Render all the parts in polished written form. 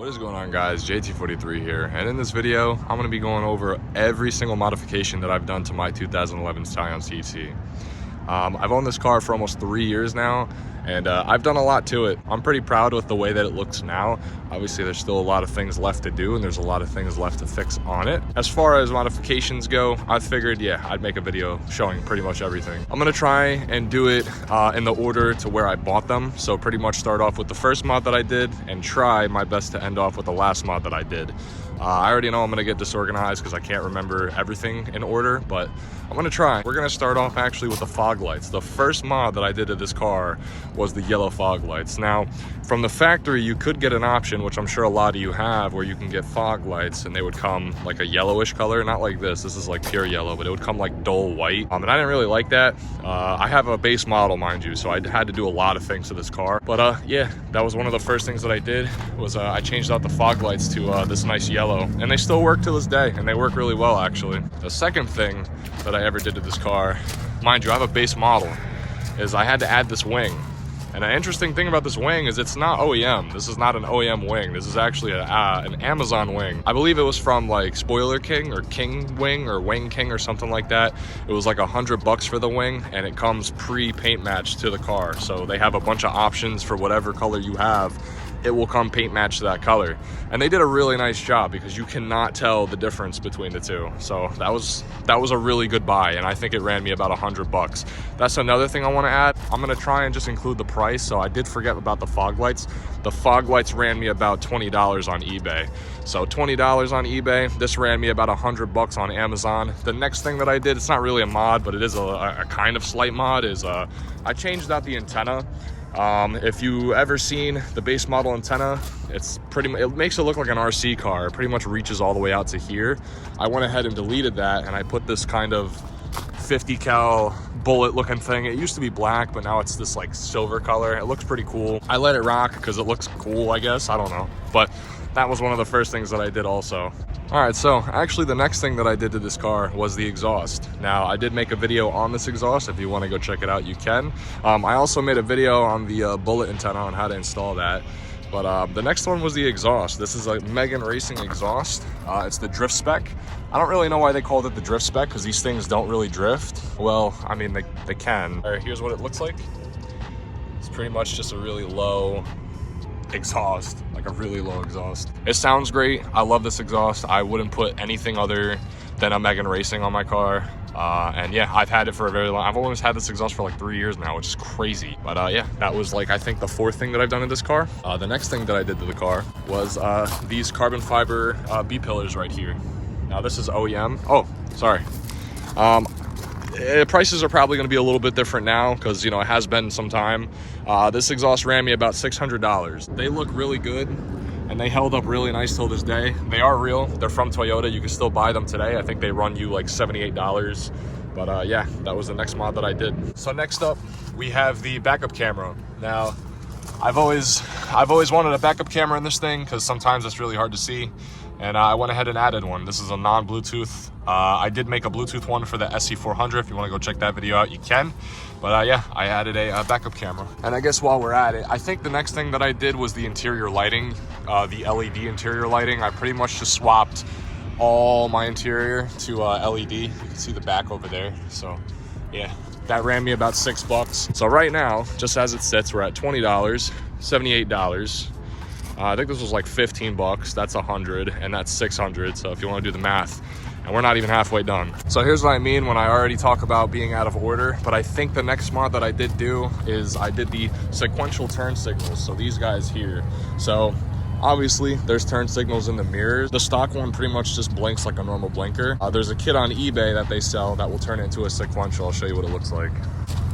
What is going on, guys? JT43 here, and in this video I'm going to be going over every single modification that I've done to my 2011 Scion CT. I've owned this car for almost 3 years now, and I've done a lot to it. I'm pretty proud with the way that it looks now. Obviously there's still a lot of things left to do, and there's a lot of things left to fix on it. As far as modifications go, I figured, yeah, I'd make a video showing pretty much everything. I'm gonna try and do it in the order to where I bought them. So pretty much start off with the first mod that I did and try my best to end off with the last mod that I did. I already know I'm gonna get disorganized because I can't remember everything in order, but I'm gonna try. We're gonna start off actually with the fog lights. The first mod that I did to this car was the yellow fog lights. Now, from the factory, you could get an option, which I'm sure a lot of you have, where you can get fog lights and they would come like a yellowish color, not like this. This is like pure yellow, but it would come like dull white. And I didn't really like that. I have a base model, mind you, so I had to do a lot of things to this car. But yeah, that was one of the first things that I did was I changed out the fog lights to this nice yellow. And they still work to this day, and they work really well, actually. The second thing that I ever did to this car, mind you, I have a base model, is I had to add this wing. And an interesting thing about this wing is it's not OEM. This is not an OEM wing. This is actually an Amazon wing. I believe it was from like Spoiler King or King Wing or Wing King or something like that. It was like $100 for the wing, and it comes pre-paint matched to the car. So they have a bunch of options for whatever color you have. It will come paint match to that color. And they did a really nice job because you cannot tell the difference between the two. So that was a really good buy, and I think it ran me about $100. That's another thing I want to add. I'm gonna try and just include the price. So I did forget about the fog lights. The fog lights ran me about $20 on eBay. So $20 on eBay. This ran me about $100 on Amazon. The next thing that I did, it's not really a mod, but it is a kind of slight mod, is I changed out the antenna. If you ever seen the base model antenna, it makes it look like an RC car. It pretty much reaches all the way out to here. I went ahead and deleted that, and I put this kind of 50 cal bullet looking thing. It used to be black, but now it's this like silver color. It looks pretty cool. I let it rock because it looks cool, I guess. I don't know, but that was one of the first things that I did also. All right, so actually the next thing that I did to this car was the exhaust. Now, I did make a video on this exhaust. If you want to go check it out, you can. I also made a video on the bullet antenna on how to install that. But the next one was the exhaust. This is a Megan Racing exhaust. It's the drift spec. I don't really know why they called it the drift spec, because these things don't really drift. Well, I mean, they can. All right, here's what it looks like. It's pretty much just a really low exhaust, like a really low exhaust. It sounds great. I love this exhaust. I wouldn't put anything other than a Megan Racing on my car. And yeah, I've had it for a very long. I've always had this exhaust for like 3 years now, which is crazy. But yeah, that was like, I think, the fourth thing that I've done to this car. The next thing that I did to the car was these carbon fiber B-pillars right here. Now this is OEM. Oh, sorry. Prices are probably going to be a little bit different now because, you know, it has been some time. This exhaust ran me about $600. They look really good, and they held up really nice till this day. They are real. They're from Toyota. You can still buy them today. I think they run you like $78. But yeah, that was the next mod that I did. So next up, we have the backup camera. Now, I've always wanted a backup camera in this thing because sometimes it's really hard to see. And I went ahead and added one. This is a non-Bluetooth. I did make a Bluetooth one for the SC400. If you want to go check that video out, you can. But yeah, I added a backup camera. And I guess while we're at it, I think the next thing that I did was the interior lighting, the LED interior lighting. I pretty much just swapped all my interior to LED. You can see the back over there. So yeah, that ran me about $6. So right now, just as it sits, we're at $20, $78. I think this was like 15 bucks. That's 100, and that's 600. So if you want to do the math, and we're not even halfway done. So here's what I mean when I already talk about being out of order. But I think the next mod that I did do is I did the sequential turn signals. So these guys here. So obviously there's turn signals in the mirrors. The stock one pretty much just blinks like a normal blinker. There's a kit on eBay that they sell that will turn it into a sequential. I'll show you what it looks like.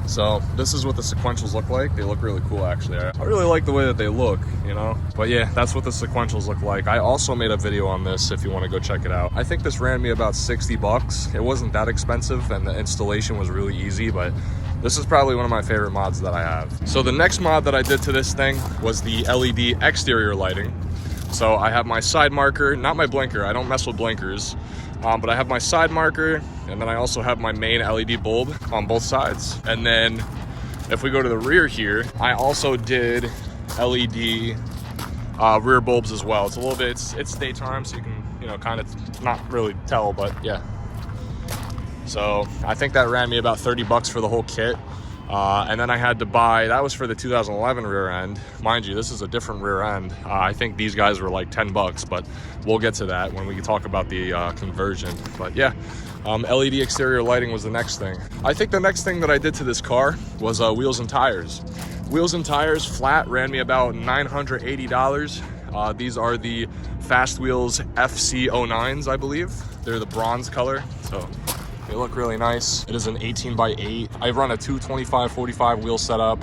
So this is what the sequentials look like. They look really cool, actually. I really like the way that they look, you know? But yeah, that's what the sequentials look like. I also made a video on this if you want to go check it out. I think this ran me about 60 bucks. It wasn't that expensive, and the installation was really easy, but this is probably one of my favorite mods that I have. So the next mod that I did to this thing was the LED exterior lighting. So I have my side marker, not my blinker. I don't mess with blinkers. But I have my side marker, and then I also have my main LED bulb on both sides. And then if we go to the rear here, I also did LED rear bulbs as well. It's a little bit, it's daytime, so you can, you know, kind of not really tell, but yeah. So I think that ran me about 30 bucks for the whole kit. And then I had to buy, that was for the 2011 rear end. Mind you, this is a different rear end. I think these guys were like 10 bucks, but we'll get to that when we talk about the conversion. But yeah, LED exterior lighting was the next thing. I think the next thing that I did to this car was wheels and tires. Wheels and tires flat ran me about $980. These are the Fast Wheels FC09s, I believe. They're the bronze color, so they look really nice. It is an 18x8. I run a 225/45 wheel setup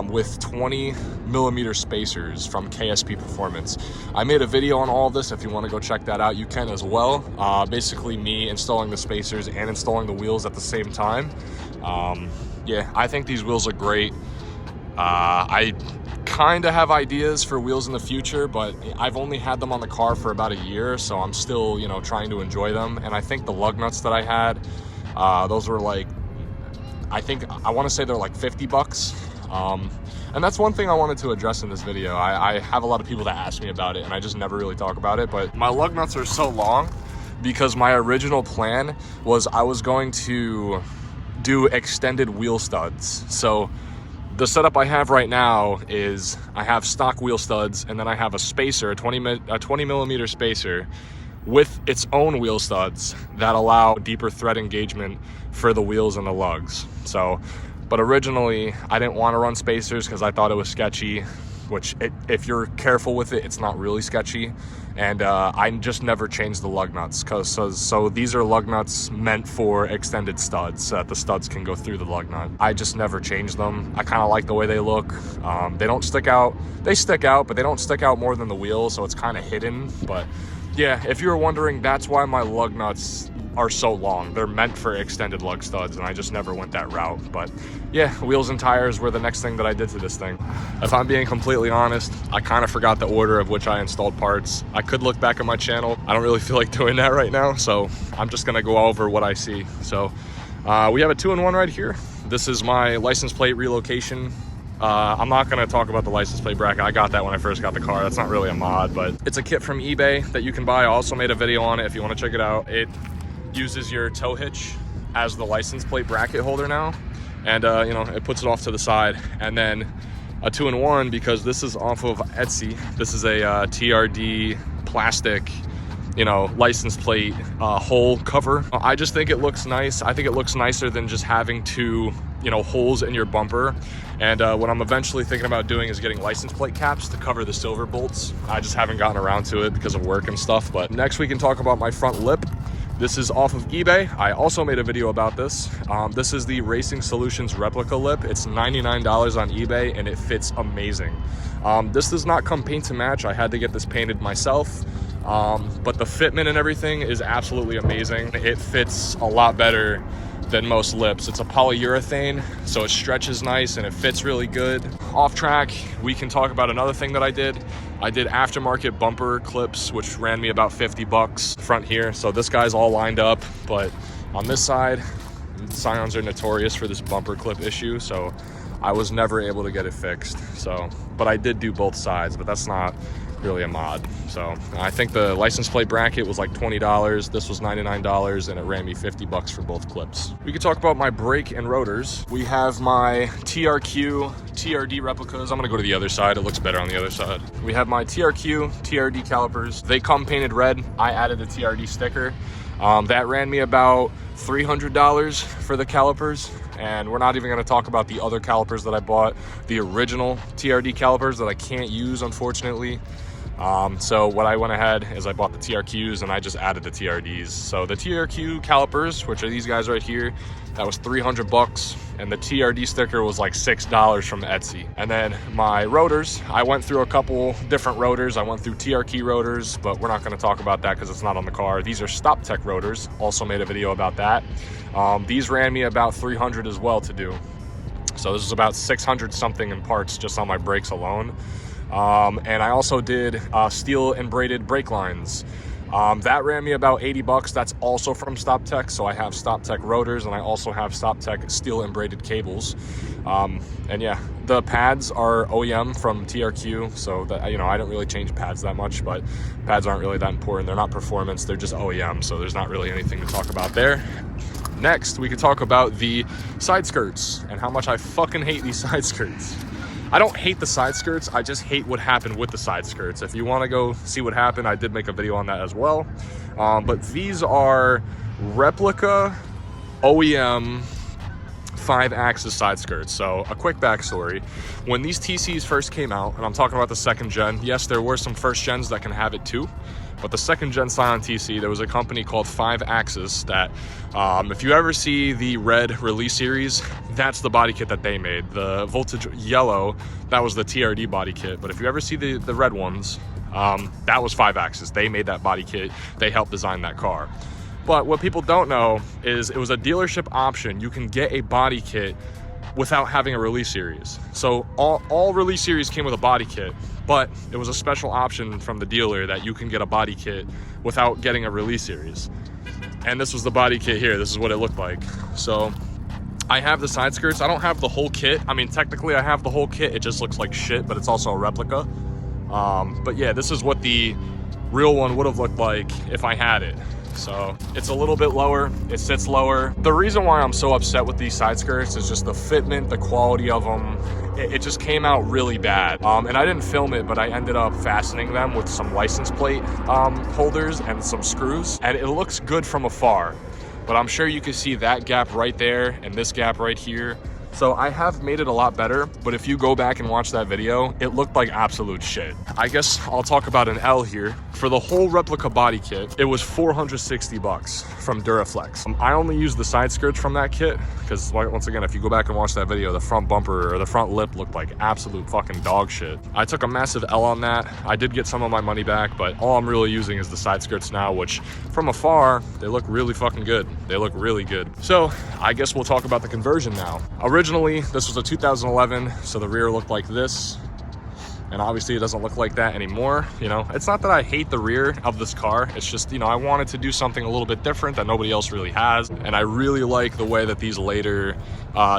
with 20mm spacers from KSP Performance. I made a video on all of this. If you want to go check that out, you can as well. Basically me installing the spacers and installing the wheels at the same time. Yeah, I think these wheels are great. I kind of have ideas for wheels in the future, but I've only had them on the car for about a year, so I'm still, you know, trying to enjoy them. And I think the lug nuts that I had, those were like, I want to say they're like 50 bucks. And that's one thing I wanted to address in this video. I have a lot of people that ask me about it, and I just never really talk about it, but my lug nuts are so long because my original plan was I was going to do extended wheel studs. So the setup I have right now is I have stock wheel studs, and then I have a spacer, a 20mm spacer with its own wheel studs that allow deeper thread engagement for the wheels and the lugs. So, but originally I didn't want to run spacers because I thought it was sketchy, which if you're careful with it, it's not really sketchy. And I just never changed the lug nuts, so these are lug nuts meant for extended studs, so that the studs can go through the lug nut. I just never changed them. I kind of like the way they look. They don't stick out. They stick out, but they don't stick out more than the wheel, so it's kind of hidden. But yeah, if you were wondering, that's why my lug nuts are so long. They're meant for extended lug studs, and I just never went that route. But yeah, wheels and tires were the next thing that I did to this thing. If I'm being completely honest, I kind of forgot the order of which I installed parts. I could look back at my channel. I don't really feel like doing that right now, so I'm just gonna go over what I see. So we have a 2-in-1 right here. This is my license plate relocation. I'm not gonna talk about the license plate bracket. I got that when I first got the car. That's not really a mod, but it's a kit from eBay that you can buy. I also made a video on it if you want to check it out. It uses your tow hitch as the license plate bracket holder now, and you know, it puts it off to the side. And then a 2-in-1, because this is off of Etsy. This is a TRD plastic, you know, license plate hole cover. I just think it looks nice. I think it looks nicer than just having two, you know, holes in your bumper. And what I'm eventually thinking about doing is getting license plate caps to cover the silver bolts. I just haven't gotten around to it because of work and stuff. But next we can talk about my front lip. This is off of eBay. I also made a video about this. This is the Racing Solutions replica lip. It's $99 on eBay, and it fits amazing. This does not come paint to match. I had to get this painted myself. But the fitment and everything is absolutely amazing. It fits a lot better than most lips. It's a polyurethane, so it stretches nice and it fits really good. Off track, we can talk about another thing that I did. I did aftermarket bumper clips, which ran me about 50 bucks front here. So this guy's all lined up, but on this side, Scions are notorious for this bumper clip issue, so I was never able to get it fixed. So, but I did do both sides, but that's not really a mod. So I think the license plate bracket was like $20. This was $99, and it ran me 50 bucks for both clips. We could talk about my brake and rotors. We have my TRQ TRD replicas. I'm gonna go to the other side. It looks better on the other side. We have my TRQ TRD calipers. They come painted red. I added a TRD sticker. That ran me about $300 for the calipers, and we're not even going to talk about the other calipers that I bought, the original TRD calipers that I can't use, unfortunately. So what I went ahead is I bought the TRQs and I just added the TRDs. So the TRQ calipers, which are these guys right here, that was 300 bucks, and the TRD sticker was like $6 from Etsy. And then my rotors, I went through a couple different rotors. I went through TRQ rotors, but we're not going to talk about that because it's not on the car. These are Stop Tech rotors. Also made a video about that. These ran me about 300 as well to do. So this is about 600 something in parts just on my brakes alone. And I also did steel and braided brake lines. That ran me about 80 bucks. That's also from StopTech. So I have StopTech rotors, and I also have StopTech steel and braided cables. And yeah, the pads are OEM from TRQ. So that, you know, I don't really change pads that much, but pads aren't really that important. They're not performance, they're just OEM. So there's not really anything to talk about there. Next, we could talk about the side skirts and how much I fucking hate these side skirts. I don't hate the side skirts, I just hate what happened with the side skirts. If you want to go see what happened, I did make a video on that as well. But these are replica OEM 5-axis side skirts. So a quick backstory: when these TCs first came out, and I'm talking about the second gen, yes, there were some first gens that can have it too, but the second gen Scion TC, there was a company called 5-axis that, if you ever see the red release series, that's the body kit that they made. The voltage yellow, that was the TRD body kit. But if you ever see the red ones, that was 5-axis. They made that body kit. They helped design that car. But what people don't know is it was a dealership option. You can get a body kit without having a release series. So all release series came with a body kit, but it was a special option from the dealer that you can get a body kit without getting a release series. And this was the body kit here. This is what it looked like. So I have the side skirts. I don't have the whole kit. I mean, technically I have the whole kit. It just looks like shit, but it's also a replica. But yeah, this is what the real one would have looked like if I had it. So it's a little bit lower, it sits lower. The reason why I'm so upset with these side skirts is just the fitment, the quality of them. It just came out really bad. And I didn't film it, but I ended up fastening them with some license plate holders and some screws. And it looks good from afar, but I'm sure you can see that gap right there and this gap right here. So I have made it a lot better, but if you go back and watch that video, it looked like absolute shit. I guess I'll talk about an L here. For the whole replica body kit, it was 460 bucks from Duraflex. I only used the side skirts from that kit because, once again, if you go back and watch that video, the front bumper or the front lip looked like absolute fucking dog shit. I took a massive L on that. I did get some of my money back, but all I'm really using is the side skirts now, which from afar, they look really fucking good. They look really good. So I guess we'll talk about the conversion now. Originally, this was a 2011, so the rear looked like this. And obviously it doesn't look like that anymore. You know, it's not that I hate the rear of this car. It's just, you know, I wanted to do something a little bit different that nobody else really has. And I really like the way that these later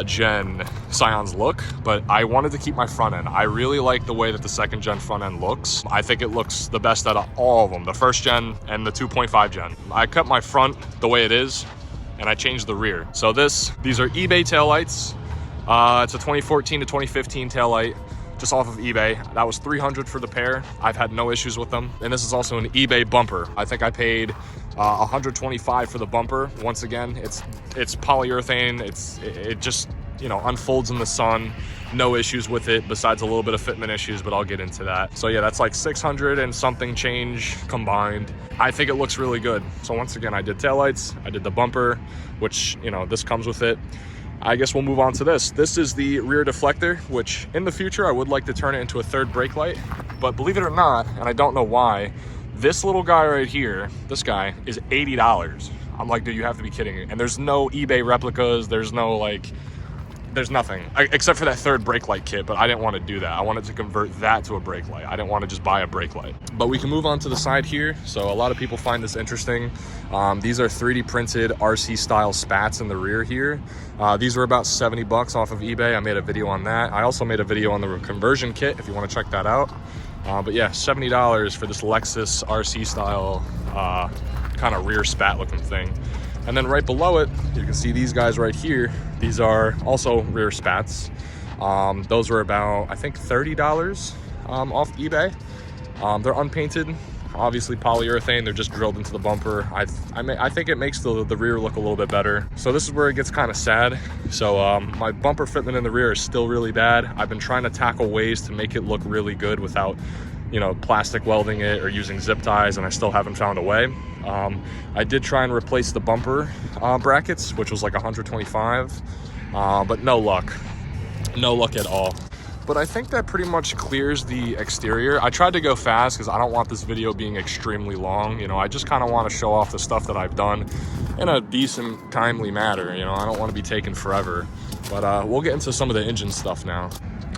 gen Scions look, but I wanted to keep my front end. I really like the way that the second gen front end looks. I think it looks the best out of all of them, the first gen and the 2.5 gen. I kept my front the way it is, and I changed the rear. So these are eBay taillights. It's a 2014 to 2015 taillight, just off of eBay. That was $300 for the pair. I've had no issues with them. And this is also an eBay bumper. I think I paid $125 for the bumper. Once again, it's polyurethane. It just, you know, unfolds in the sun. No issues with it besides a little bit of fitment issues, but I'll get into that. So yeah, that's like 600 and something change combined. I think it looks really good. So once again, I did taillights, I did the bumper, which, you know, this comes with it. I guess we'll move on to this. This is the rear deflector, which in the future I would like to turn it into a third brake light. But believe it or not, and I don't know why, this little guy right here, this guy, is $80. I'm like, dude, you have to be kidding me. And there's no eBay replicas, there's no like, there's nothing except for that third brake light kit, but I didn't want to do that. I wanted to convert that to a brake light. I didn't want to just buy a brake light. But we can move on to the side here. So a lot of people find this interesting. These are 3D printed RC style spats in the rear here. These were about 70 bucks off of eBay. I made a video on that. I also made a video on the conversion kit if you want to check that out. But yeah, $70 for this Lexus RC style kind of rear spat looking thing. And then right below it, you can see these guys right here. These are also rear spats. Those were about, I think, $30 off eBay. They're unpainted, obviously polyurethane. They're just drilled into the bumper. I think it makes the rear look a little bit better. So this is where it gets kind of sad. So my bumper fitment in the rear is still really bad. I've been trying to tackle ways to make it look really good without, you know, plastic welding it or using zip ties, and I still haven't found a way. I did try and replace the bumper brackets, which was like $125, but no luck at all. But I think that pretty much clears the exterior. I tried to go fast because I don't want this video being extremely long. You know, I just kind of want to show off the stuff that I've done in a decent, timely manner. You know, I don't want to be taking forever. But we'll get into some of the engine stuff now.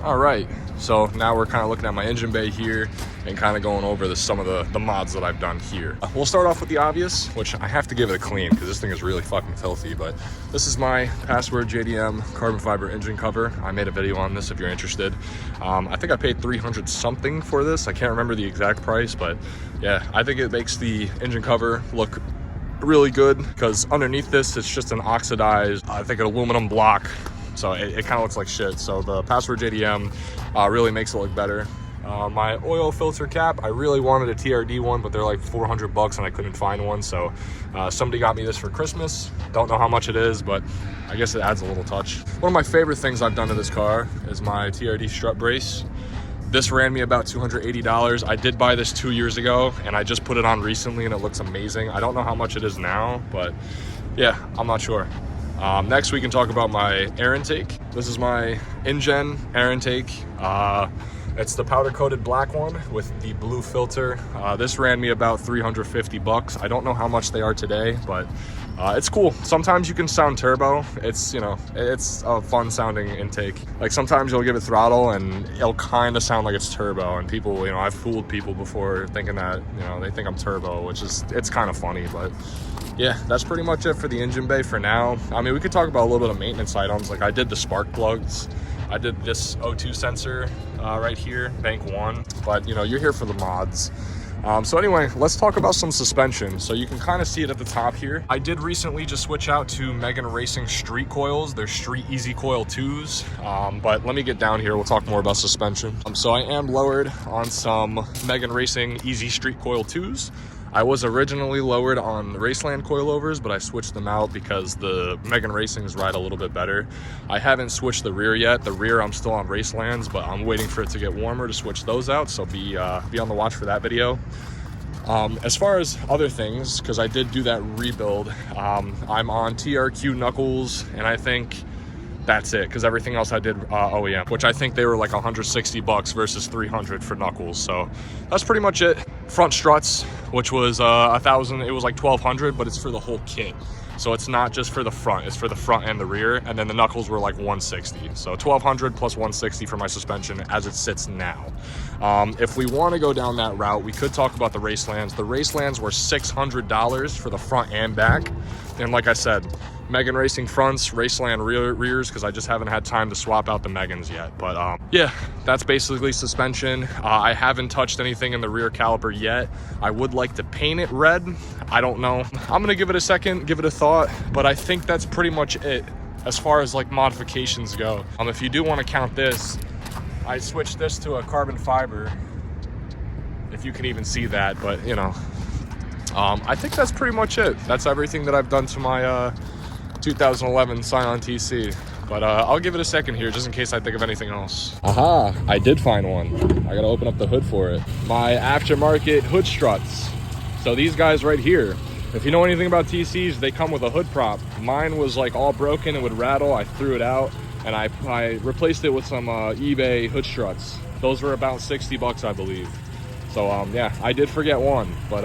All right, so now we're kind of looking at my engine bay here and kind of going over some of the mods that I've done here. We'll start off with the obvious, which I have to give it a clean because this thing is really fucking filthy, but this is my Password JDM carbon fiber engine cover. I made a video on this if you're interested. I think I paid 300 something for this. I can't remember the exact price, but yeah, I think it makes the engine cover look really good because underneath this, it's just an oxidized, I think an aluminum block. So it kind of looks like shit. So the Password JDM really makes it look better. My oil filter cap, I really wanted a TRD one, but they're like 400 bucks and I couldn't find one. So somebody got me this for Christmas. Don't know how much it is, but I guess it adds a little touch. One of my favorite things I've done to this car is my TRD strut brace. This ran me about $280. I did buy this 2 years ago and I just put it on recently and it looks amazing. I don't know how much it is now, but yeah, I'm not sure. Next we can talk about my air intake. This is my InGen air intake. It's the powder coated black one with the blue filter. This ran me about 350 bucks. I don't know how much they are today, but it's cool. Sometimes you can sound turbo. It's, you know, it's a fun sounding intake. Like sometimes you'll give it throttle and it'll kind of sound like it's turbo, and people, you know, I've fooled people before thinking that, you know, they think I'm turbo, which is, it's kind of funny. But yeah, that's pretty much it for the engine bay for now. I mean, we could talk about a little bit of maintenance items. Like I did the spark plugs. I did this O2 sensor right here, bank 1, but you know, you're here for the mods. So anyway, let's talk about some suspension. So you can kind of see it at the top here. I did recently just switch out to Megan Racing street coils. They're street easy coil 2s, but let me get down here. We'll talk more about suspension. So I am lowered on some Megan Racing easy street coil 2s. I was originally lowered on Raceland coilovers, but I switched them out because the Megan Racings ride a little bit better. I haven't switched the rear yet. The rear, I'm still on Racelands, but I'm waiting for it to get warmer to switch those out. So be on the watch for that video. As far as other things, because I did do that rebuild, I'm on TRQ knuckles, and I think that's it, because everything else I did OEM, which I think they were like 160 bucks versus 300 for knuckles. So that's pretty much it. Front struts, which was 1,000, it was like 1,200, but it's for the whole kit. So it's not just for the front, it's for the front and the rear. And then the knuckles were like 160. So 1,200 plus 160 for my suspension as it sits now. If we want to go down that route, we could talk about the Racelands. The Racelands were $600 for the front and back. And like I said, Megan Racing fronts, Raceland rears, because I just haven't had time to swap out the Megans yet. But yeah, that's basically suspension. I haven't touched anything in the rear caliper yet. I would like to paint it red. I don't know. I'm gonna give it a second, give it a thought, but I think that's pretty much it as far as like modifications go. If you do want to count this, I switched this to a carbon fiber, if you can even see that, but you know, I think that's pretty much it. That's everything that I've done to my 2011 Scion TC, but I'll give it a second here just in case I think of anything else. Aha, I did find one. I gotta open up the hood for it. My aftermarket hood struts. So these guys right here, if you know anything about TCs, they come with a hood prop. Mine was like all broken, it would rattle. I threw it out and I replaced it with some eBay hood struts. Those were about 60 bucks, I believe. So yeah, I did forget one, but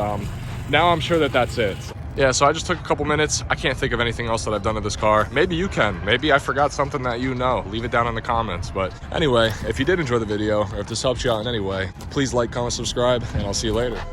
now I'm sure that that's it. Yeah, so I just took a couple minutes. I can't think of anything else that I've done to this car. Maybe you can. Maybe I forgot something that you know. Leave it down in the comments. But anyway, if you did enjoy the video, or if this helps you out in any way, please like, comment, subscribe, and I'll see you later.